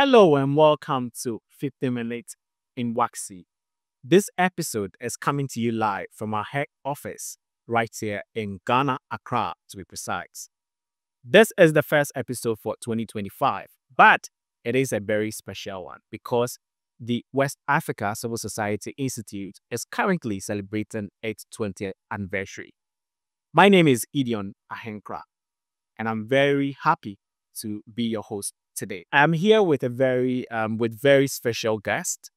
Hello and welcome to 15 Minutes in WACSI. This episode is coming to you live from our head office right here in Ghana, Accra to be precise. This is the first episode for 2025, but it is a very special one because the West Africa Civil Society Institute is currently celebrating its 20th anniversary. My name is Idion Ahenkra, and I'm very happy to be your host today. I'm here with a very special guest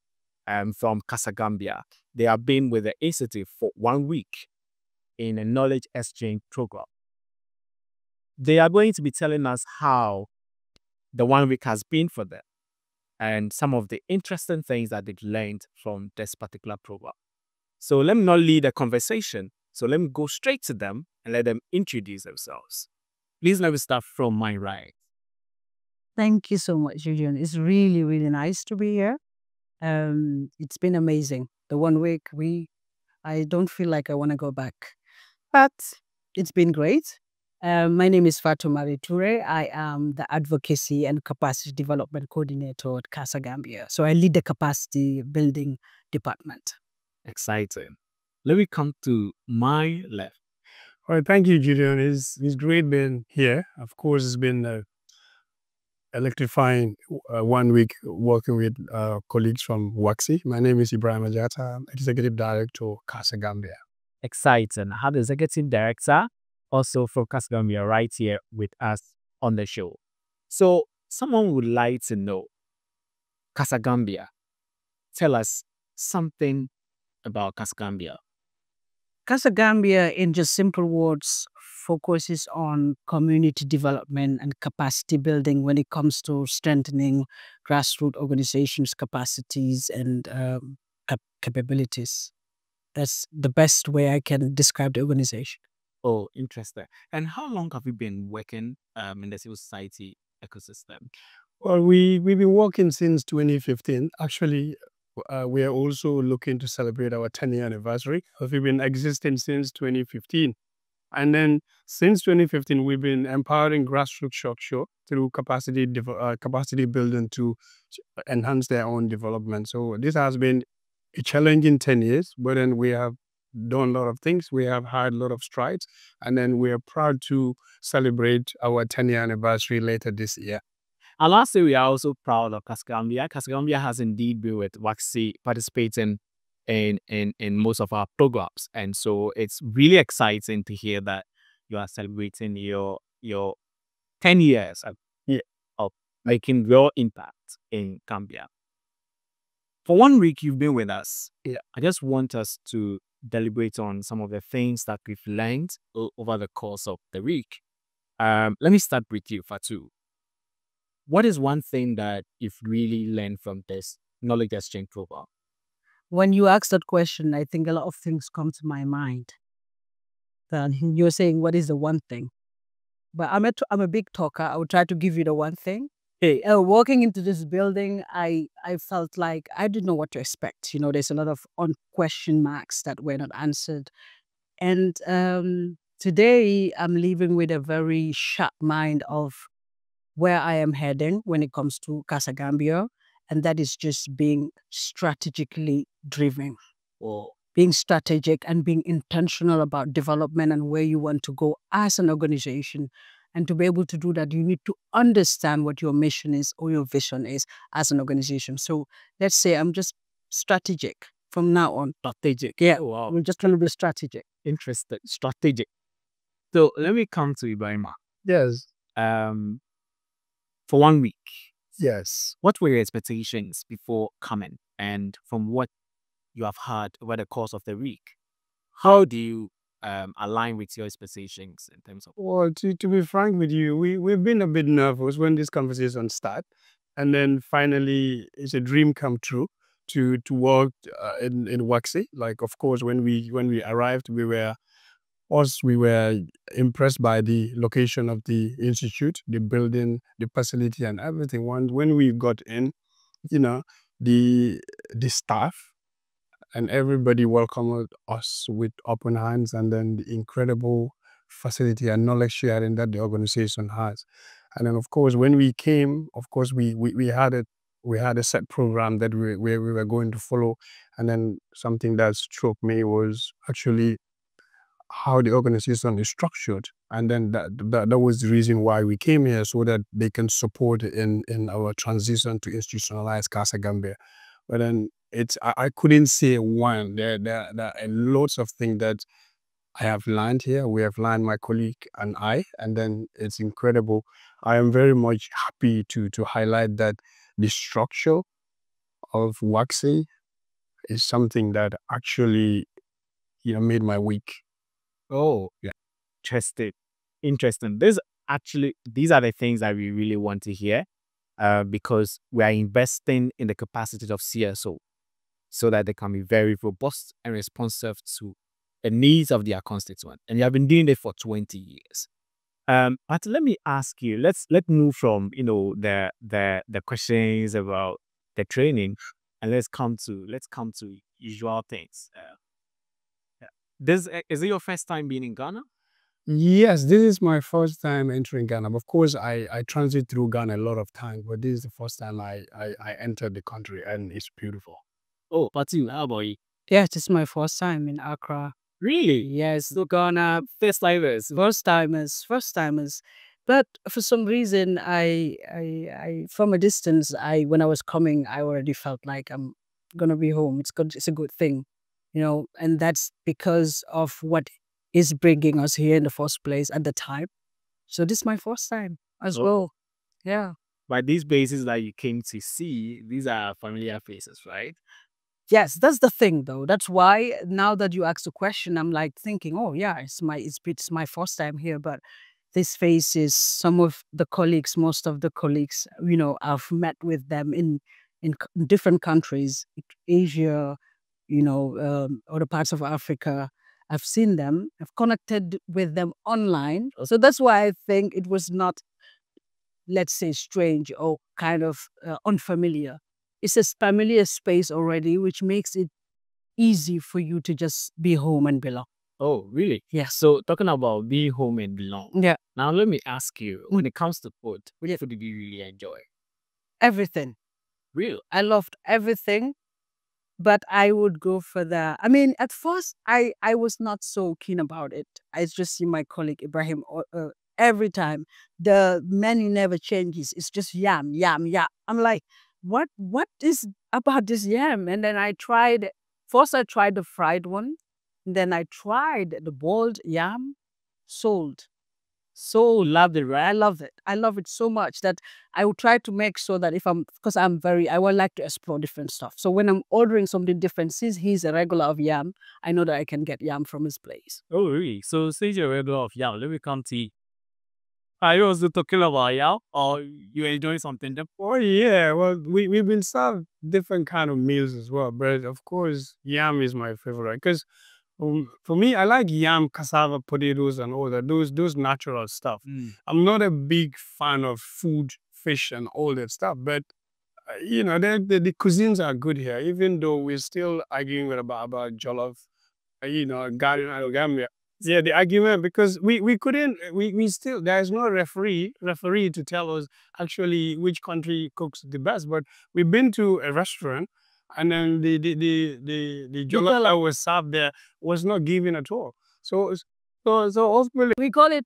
from CASA Gambia. They have been with the institute for 1 week in a knowledge exchange program. They are going to be telling us how the 1 week has been for them and some of the interesting things that they've learned from this particular program. So let me not lead a conversation. So let me go straight to them and let them introduce themselves. Please let me start from my right. Thank you so much, Julian. It's really, really nice to be here. It's been amazing. The 1 week, I don't feel like I want to go back, but it's been great. My name is Fatou Marrie Touray. I am the Advocacy and Capacity Development Coordinator at CASA Gambia. So I lead the capacity building department. Exciting. Let me come to my left. All right, thank you, Julian. It's great being here. Of course, it's been electrifying 1 week working with colleagues from WACSI. My name is Ebrima Jatta. I'm Executive Director, CASA Gambia. Exciting. I have the Executive Director also from CASA Gambia right here with us on the show. So someone would like to know CASA Gambia. Tell us something about CASA Gambia. CASA Gambia, in just simple words, focuses on community development and capacity building when it comes to strengthening grassroots organizations' capacities and capabilities. That's the best way I can describe the organization. Oh, interesting. And how long have you been working in the civil society ecosystem? Well, we've been working since 2015. Actually, we are also looking to celebrate our 10-year anniversary. We've been existing since 2015. And then since 2015, we've been empowering grassroots structure through capacity building to enhance their own development. So this has been a challenging 10 years, but then we have done a lot of things. We have had a lot of strides, and then we are proud to celebrate our 10-year anniversary later this year. And lastly, we are also proud of CASA Gambia. CASA Gambia has indeed been with WACSI participating in most of our programs. And so it's really exciting to hear that you are celebrating your 10 years of making real impact in Gambia. For 1 week, you've been with us. I just want us to deliberate on some of the things that we've learned over the course of the week. Let me start with you, Fatou. What is one thing that you've really learned from this knowledge exchange program? When you ask that question, I think a lot of things come to my mind. You're saying, what is the one thing? But I'm a big talker. I will try to give you the one thing. Hey, walking into this building, I felt like I didn't know what to expect. You know, there's a lot of question marks that were not answered. And today, I'm leaving with a very sharp mind of where I am heading when it comes to CASA Gambia, and that is just being strategically driven. or Being strategic and being intentional about development and where you want to go as an organization. And to be able to do that, you need to understand what your mission is or your vision is as an organization. So let's say I'm just strategic from now on. strategic. Yeah, Wow. we're just trying to be strategic. Interested. Strategic. So let me come to Ibrima. Yes. For 1 week, Yes. what were your expectations before coming? And from what you have heard over the course of the week, how do you align with your expectations in terms of? Well, to be frank with you, we've been a bit nervous when this conversation started. And then finally, it's a dream come true to work in WACSI. Like, of course, when we arrived, we were impressed by the location of the institute, the building, the facility, and everything. When we got in, you know, the staff and everybody welcomed us with open hands, and then the incredible facility and knowledge sharing that the organization has. And then, of course, when we came, of course, we had a we had a set program that we were going to follow. And then something that struck me was actually how the organization is structured. And then that was the reason why we came here, so that they can support in our transition to institutionalize CASA Gambia. But then I couldn't say one. There are lots of things that I have learned here. We have learned, my colleague and I, and then it's incredible. I am very much happy to highlight that the structure of WACSI is something that actually, made my week. Oh, yeah. Interesting. These are the things that we really want to hear, because we are investing in the capacity of CSO so that they can be very robust and responsive to the needs of their constituent. And you have been doing it for 20 years. But let me ask you, let's move from the questions about the training, and let's come to usual things. Is it your first time being in Ghana? Yes, this is my first time entering Ghana. Of course, I transit through Ghana a lot of times, but this is the first time I entered the country, and it's beautiful. Oh, Fatou, how about you? Yeah, it is my first time in Accra. Really? Yes, So Ghana, first timers. first timers. But for some reason, I from a distance, when I was coming, I already felt like I'm gonna be home. It's good. It's a good thing, and that's because of what is bringing us here in the first place at the time. So this is my first time as Oh. well. Yeah. By these places that you came to see, these are familiar faces, right? Yes, that's the thing though. That's why now that you ask the question, I'm like thinking, oh yeah, it's my first time here, but this faces some of the colleagues, most of the colleagues, I've met with them in different countries, Asia, other parts of Africa. I've seen them, I've connected with them online. So that's why I think it was not, let's say, strange or kind of unfamiliar. It's a familiar space already, which makes it easy for you to just be home and belong. Oh, really? Yes. So talking about being home and belong. Yeah. Now let me ask you, when it comes to food, which food did you really enjoy? Everything. Real? I loved everything, but I would go for at first, I was not so keen about it. I just see my colleague Ibrahim every time. The menu never changes. It's just yam, yam, yam. I'm like, what is about this yam? And then I tried the fried one. Then I tried the boiled yam, sold. So loved it, right? I love it. I love it so much that I will try to make sure that because I would like to explore different stuff. So when I'm ordering something different, since he's a regular of yam, I know that I can get yam from his place. Oh, really? So since you're a regular of yam, let me come to you. Are you also talking about yam, or you enjoying something different? Oh yeah, well, we've been served different kind of meals as well, but of course, yam is my favorite because for me, I like yam, cassava, potatoes, and all that. Those natural stuff. I'm not a big fan of food, fish, and all that stuff, but the cuisines are good here, even though we're still arguing about jollof, Ghana and Gambia. Yeah, the argument, because we couldn't, we still, there's no referee to tell us actually which country cooks the best, but we've been to a restaurant, and then the jollof that was served there was not given at all. So ultimately, We call it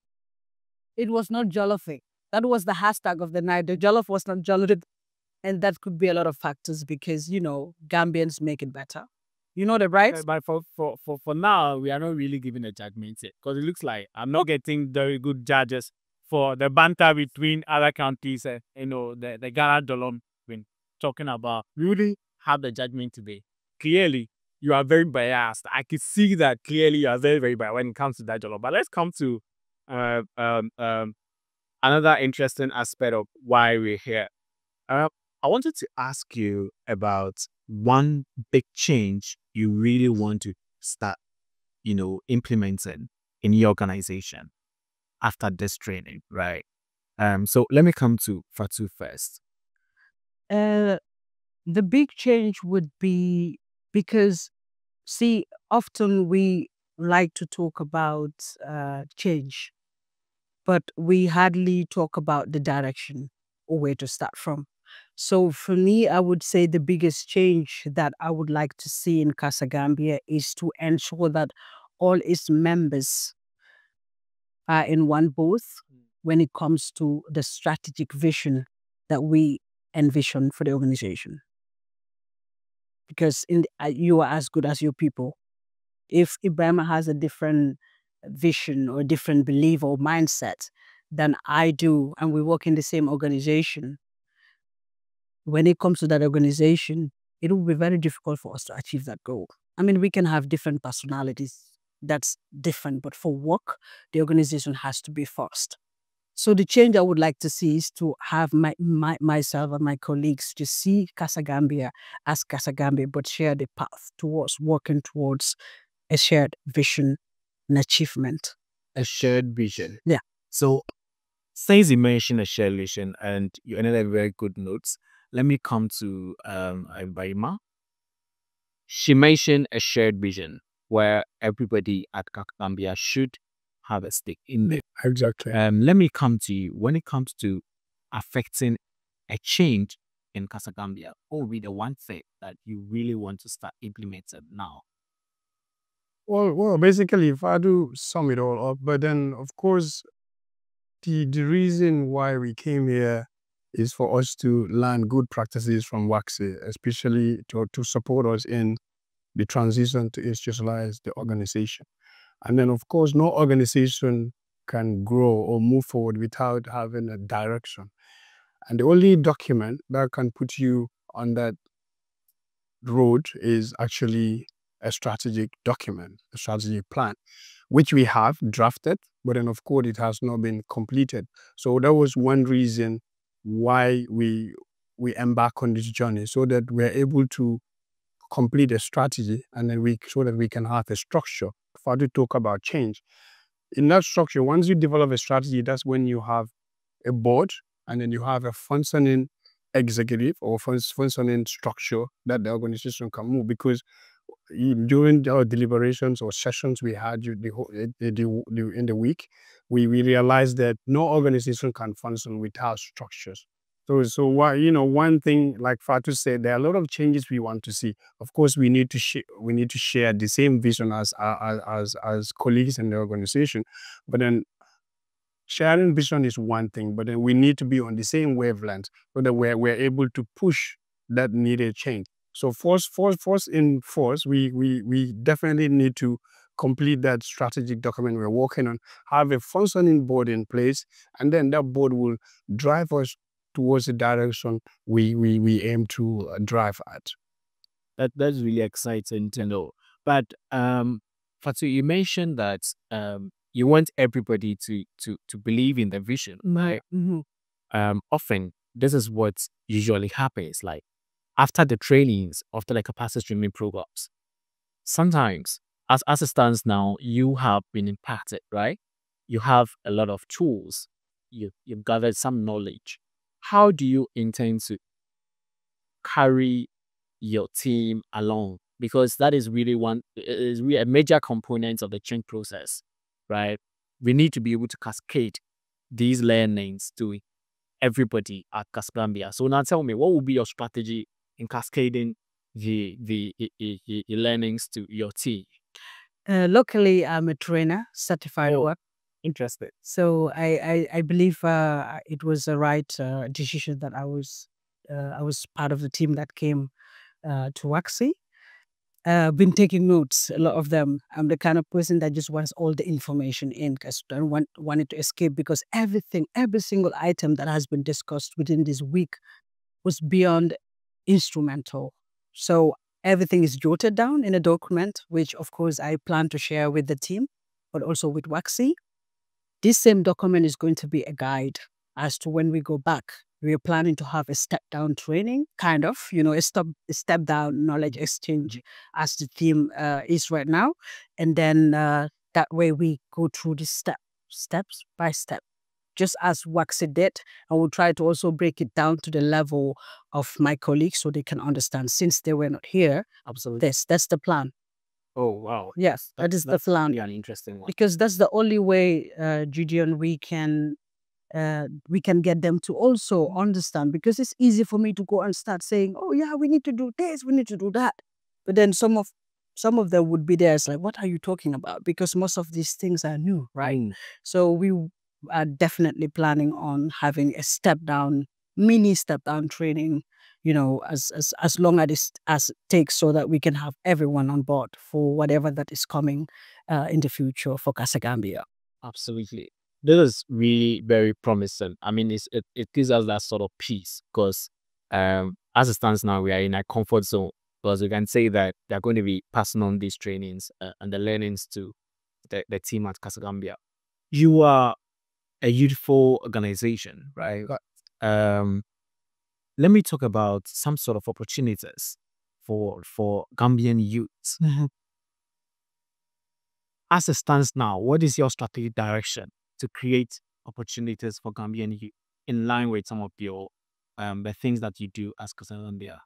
was not jollofing. That was the hashtag of the night. The jollof was not jollof. And that could be a lot of factors because, Gambians make it better. You know that, right? But for now, we are not really giving a judgment yet, because it looks like I'm not getting very good judges for the banter between other countries. The Ghana Dolom when talking about. We really have the judgment today. Clearly, you are very biased. I could see that clearly you are very, very biased when it comes to that Dolom. But let's come to another interesting aspect of why we're here. I wanted to ask you about one big change you really want to start, implementing in your organization after this training, right? So let me come to Fatou first. The big change would be because, see, often we like to talk about change, but we hardly talk about the direction or where to start from. So for me, I would say the biggest change that I would like to see in CASA Gambia is to ensure that all its members are in one booth when it comes to the strategic vision that we envision for the organization. Because you are as good as your people. If Ebrima has a different vision or different belief or mindset than I do, and we work in the same organization, when it comes to that organization, it will be very difficult for us to achieve that goal. I mean, we can have different personalities. That's different. But for work, the organization has to be first. So the change I would like to see is to have myself and my colleagues to see CASA Gambia as CASA Gambia, but share the path towards working towards a shared vision and achievement. A shared vision. Yeah. So, since you mentioned a shared vision and you ended a very good notes, let me come to Ebrima. She mentioned a shared vision where everybody at Gambia should have a stake in it. Exactly. Let me come to you. When it comes to affecting a change in CASA Gambia, what would be the one thing that you really want to start implementing now? Well, basically, if I do sum it all up, but then, of course, the reason why we came here is for us to learn good practices from WACSI, especially to support us in the transition to institutionalize the organization. And then, of course, no organization can grow or move forward without having a direction. And the only document that can put you on that road is actually a strategic document, a strategic plan, which we have drafted, but then of course it has not been completed. So that was one reason why we embark on this journey, so that we're able to complete a strategy, and then so that we can have a structure for to talk about change. In that structure, once you develop a strategy, that's when you have a board, and then you have a functioning executive or functioning structure that the organization can move. Because during our deliberations or sessions we had in the week, we realized that no organization can function without structures. So why, one thing, like Fatou said, there are a lot of changes we want to see. Of course, we need to share the same vision as colleagues in the organization, but then sharing vision is one thing, but then we need to be on the same wavelength so that we're able to push that needed change. So first, we definitely need to complete that strategic document we're working on, have a functioning board in place, and then that board will drive us towards the direction we aim to drive at. That's really exciting to know. But Fatu, you mentioned that you want everybody to believe in the vision, right? Often this is what usually happens. Like after the trainings, after the capacity training programs, sometimes as it stands now, you have been impacted, right? You have a lot of tools. You've gathered some knowledge. How do you intend to carry your team along? Because that is really a major component of the change process, right? We need to be able to cascade these learnings to everybody at CASA Gambia. So now tell me, what will be your strategy in cascading the learnings to your team? Locally, I'm a trainer, certified work. Interested. So I believe it was the right decision that I was part of the team that came to WACSI. Been taking notes, a lot of them. I'm the kind of person that just wants all the information in, because I don't want it to escape, because every single item that has been discussed within this week was beyond instrumental. So everything is jotted down in a document, which of course I plan to share with the team, but also with WACSI. This same document is going to be a guide as to when we go back. We are planning to have a step-down training, kind of, a step-down knowledge exchange as the theme is right now. And then that way we go through this steps by step, just as WACSI did. I will try to also break it down to the level of my colleagues so they can understand, since they were not here. Absolutely. That's the plan. Oh, wow. Yes, that is the plan. Yeah, an interesting one. Because that's the only way, Gideon, we can we can get them to also understand, because it's easy for me to go and start saying, oh yeah, we need to do this, we need to do that. But then some of them would be there. It's like, what are you talking about? Because most of these things are new, right? So we are definitely planning on having a mini step down training, as long as it takes, so that we can have everyone on board for whatever that is coming in the future for CASA Gambia. Absolutely. This is really very promising. I mean, it gives us that sort of peace because as it stands now, we are in a comfort zone, because we can say that they're going to be passing on these trainings and the learnings to the team at CASA Gambia. You are a youthful organization, right? Let me talk about some sort of opportunities for Gambian youths. As it stands now, what is your strategic direction to create opportunities for Gambian youth in line with some of your the things that you do as CASA Gambia?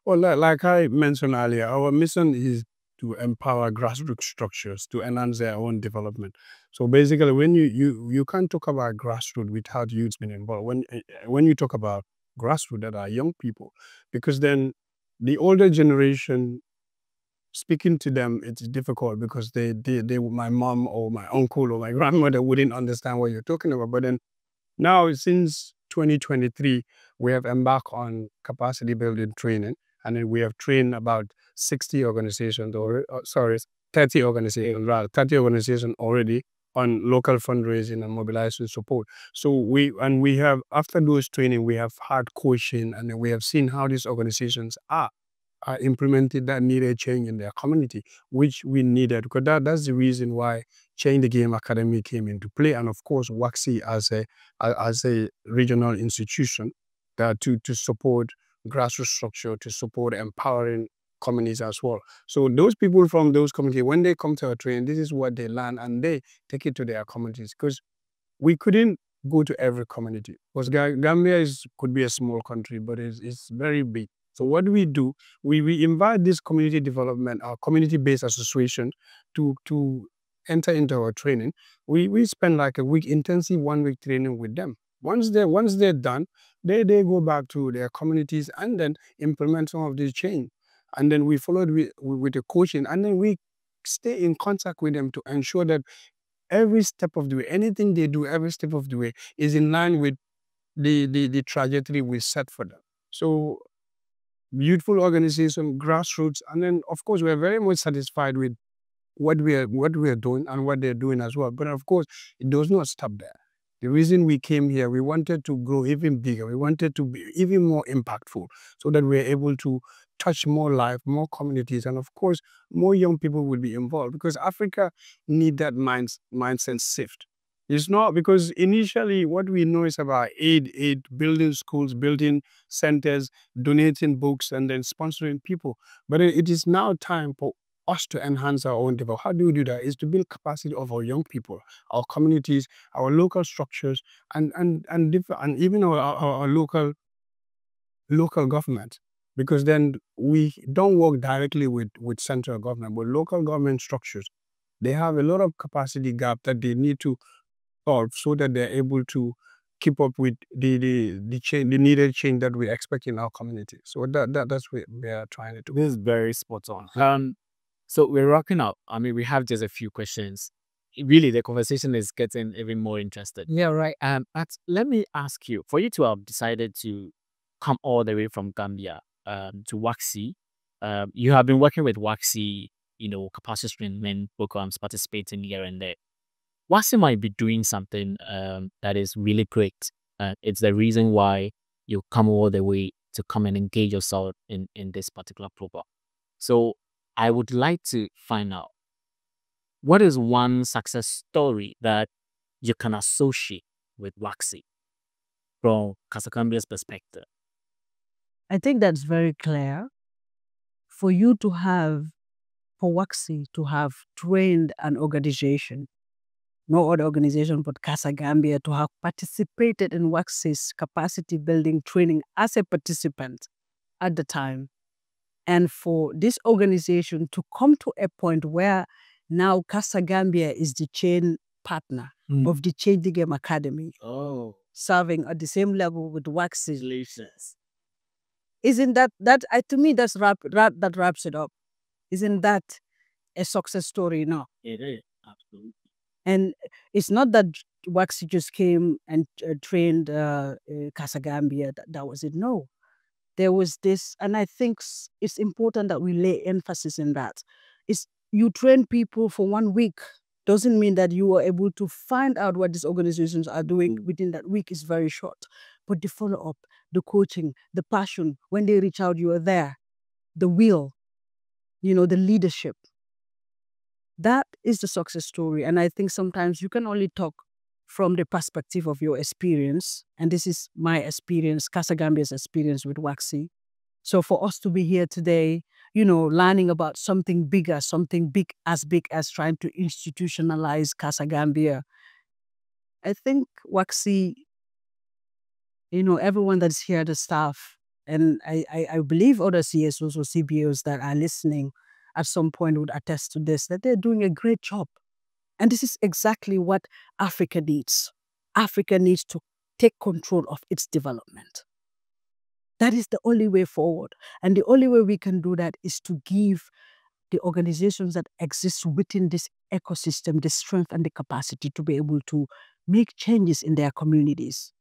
Well, like I mentioned earlier, our mission is to empower grassroots structures to enhance their own development. So basically, when you can't talk about grassroots without youth being involved. When you talk about grassroots, that are young people, because then the older generation, speaking to them, it's difficult because they my mom or my uncle or my grandmother wouldn't understand what you're talking about. But then now, since 2023, we have embarked on capacity building training, and then we have trained about 60 organizations, or 30 organizations, rather, 30 organizations already on local fundraising and mobilization support. So we have, after those training, we have had coaching, and then we have seen how these organizations are implemented that needed change in their community, which we needed, because that's the reason why Change the Game Academy came into play. And of course, WACSI as a regional institution to support grassroots structure, to support empowering communities as well. So those people from those communities, when they come to our training, this is what they learn, and they take it to their communities, because we couldn't go to every community, because Gambia could be a small country, but it's very big. So what we do, we invite this community development, our community-based association to enter into our training. We spend like a week, intensive 1 week training with them. Once they're done, they go back to their communities and then implement some of this change. And then we followed with the coaching, and then we stay in contact with them to ensure that every step of the way, anything they do, every step of the way is in line with the trajectory we set for them. So youthful organization, grassroots, and then of course we are very much satisfied with what we are doing and what they're doing as well. But of course, it does not stop there. The reason we came here, we wanted to grow even bigger. We wanted to be even more impactful, so that we're able to touch more life, more communities, and of course, more young people will be involved, because Africa need that mindset shift. It's not, because initially what we know is about aid, building schools, building centers, donating books, and then sponsoring people. But it is now time for us to enhance our own development. How do we do that? Is to build capacity of our young people, our communities, our local structures, and even our local government. Because then we don't work directly with central government, but local government structures, they have a lot of capacity gap that they need to solve, so that they're able to keep up with the needed change that we expect in our community. So that's what we are trying to do. This is very spot on. So we're wrapping up. I mean, we have just a few questions. Really, the conversation is getting even more interested. Yeah, right. But let me ask you, for you to have decided to come all the way from Gambia to WACSI, you have been working with WACSI, capacity strengthening programs, participating here and there. WACSI might be doing something that is really great. It's the reason why you come all the way to come and engage yourself in this particular program. So I would like to find out, what is one success story that you can associate with WACSI from CASA Gambia's perspective? I think that's very clear. For WACSI to have trained an organization, no other organization but CASA Gambia, to have participated in WACSI's capacity building training as a participant at the time, and for this organization to come to a point where now CASA Gambia is the chain partner of the Change the Game Academy. Oh. serving at the same level with WACSI. Isn't that to me that wraps it up? Isn't that a success story? No, It is, absolutely. and it's not that WACSI just came and trained CASA Gambia. That was it. No, there was this, and I think it's important that we lay emphasis in that. It's you train people for 1 week doesn't mean that you are able to find out what these organizations are doing within that week is very short. But the follow-up, the coaching, the passion, when they reach out, you are there. The will, the leadership. That is the success story. And I think sometimes you can only talk from the perspective of your experience. And this is my experience, CASA Gambia's experience with WACSI. So for us to be here today, learning about something bigger, something big as trying to institutionalize CASA Gambia, I think WACSI, everyone that's here, the staff, and I believe other CSOs or CBOs that are listening at some point would attest to this, that they're doing a great job. And this is exactly what Africa needs. Africa needs to take control of its development. That is the only way forward. And the only way we can do that is to give the organizations that exist within this ecosystem the strength and the capacity to be able to make changes in their communities.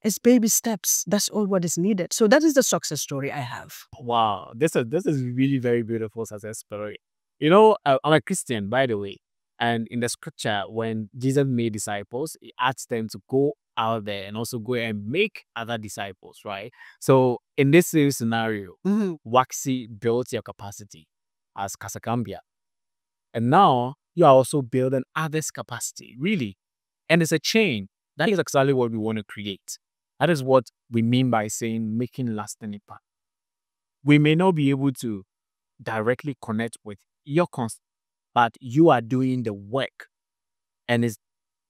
It's baby steps. That's all what is needed. So that is the success story I have. Wow, this is really very beautiful success story. I'm a Christian, by the way, and in the scripture, when Jesus made disciples, he asked them to go out there and also go and make other disciples, right? So in this same scenario, WACSI built your capacity as CASA Gambia, and now you are also building others' capacity, really, and it's a chain. That is exactly what we want to create. That is what we mean by saying making lasting impact. We may not be able to directly connect with your concept, but you are doing the work, and it's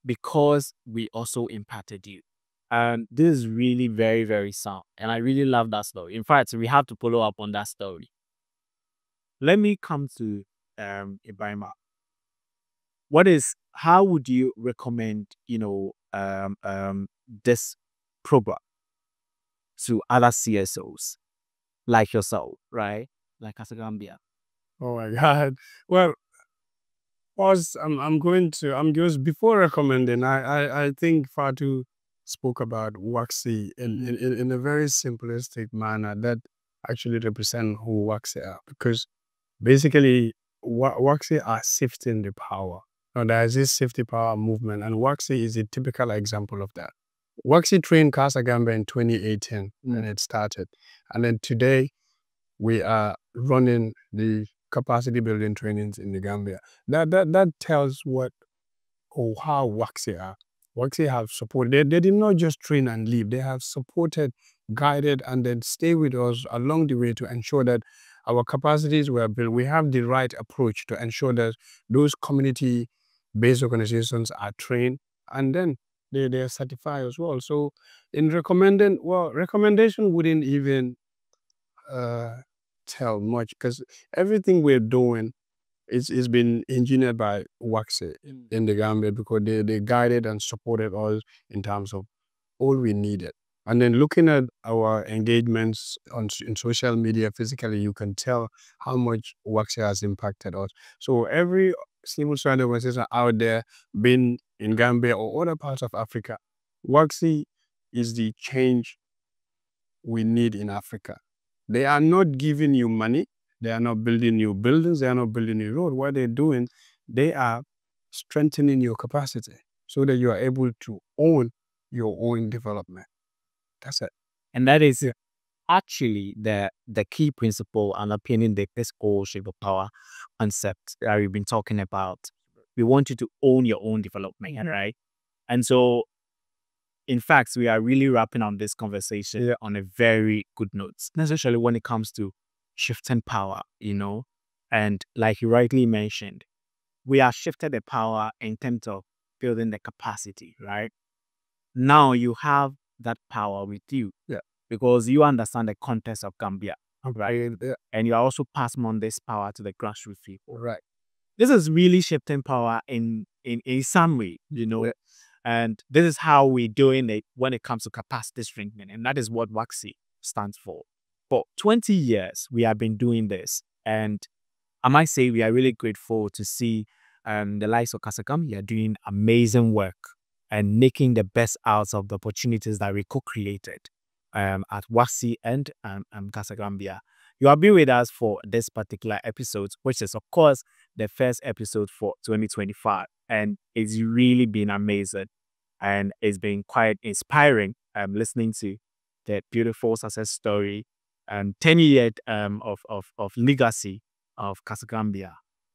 because we also impacted you. And this is really very, very sound, and I really love that story. In fact, we have to follow up on that story. Let me come to Ebrima. How would you recommend this program to other CSOs like yourself, right? Like CASA Gambia. Oh my God. Well, first, I'm just before recommending. I think Fatou spoke about WACSI in a very simplistic manner that actually represent who WACSI are, because basically WACSI are shifting the power. Now there is this safety power movement, and WACSI is a typical example of that. WACSI trained CASA Gambia in 2018 when it started, and then today we are running the capacity building trainings in the Gambia. That tells what or how WACSI are. WACSI have supported. They did not just train and leave. They have supported, guided, and then stay with us along the way to ensure that our capacities were built. We have the right approach to ensure that those community-based organizations are trained, and then they are certified as well. So in recommendation wouldn't even tell much, because everything we're doing is been engineered by WACSI in the Gambia, because they guided and supported us in terms of all we needed. And then looking at our engagements in social media physically, you can tell how much WACSI has impacted us. So every civil society organization out there, been in Gambia or other parts of Africa, WACSI is the change we need in Africa. They are not giving you money. They are not building new buildings. They are not building new roads. What they're doing, they are strengthening your capacity so that you are able to own your own development. That's it. And that is actually the key principle underpinning this whole shape of power concept that we've been talking about. We want you to own your own development, right? And so, in fact, we are really wrapping up this conversation on a very good note, especially when it comes to shifting power, and like you rightly mentioned, we are shifted the power in terms of building the capacity, right? Now you have that power with you, because you understand the context of Gambia, right? And you are also passing on this power to the grassroots people, Right. This is really shifting power in some way, And this is how we're doing it when it comes to capacity strengthening. And that is what WACSI stands for. For 20 years, we have been doing this. And I might say we are really grateful to see the likes of CASA Gambia doing amazing work and making the best out of the opportunities that we co-created at WACSI and CASA Gambia. You have been with us for this particular episode, which is, of course, the first episode for 2025. And it's really been amazing. And it's been quite inspiring listening to the beautiful success story and 10 years of legacy of CASA Gambia.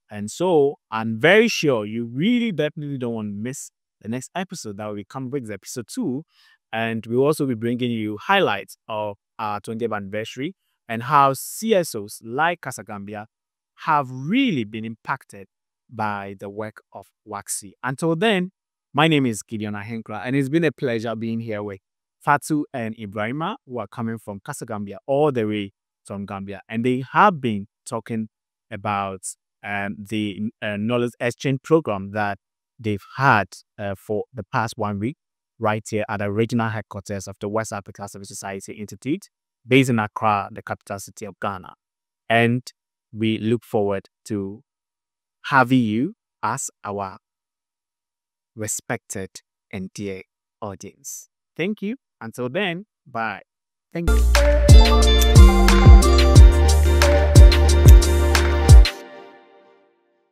And so I'm very sure you really definitely don't want to miss the next episode that will be coming with episode 2. And we'll also be bringing you highlights of our 20th anniversary and how CSOs like CASA Gambia have really been impacted by the work of WACSI. Until then, my name is Gideon Ahenkra, and it's been a pleasure being here with Fatou and Ebrima, who are coming from CASA Gambia all the way from Gambia. And they have been talking about the knowledge exchange program that they've had for the past 1 week right here at the regional headquarters of the West Africa Civil Society Institute, based in Accra, the capital city of Ghana. And we look forward to having you as our respected and dear audience. Thank you. Until then, bye. Thank you.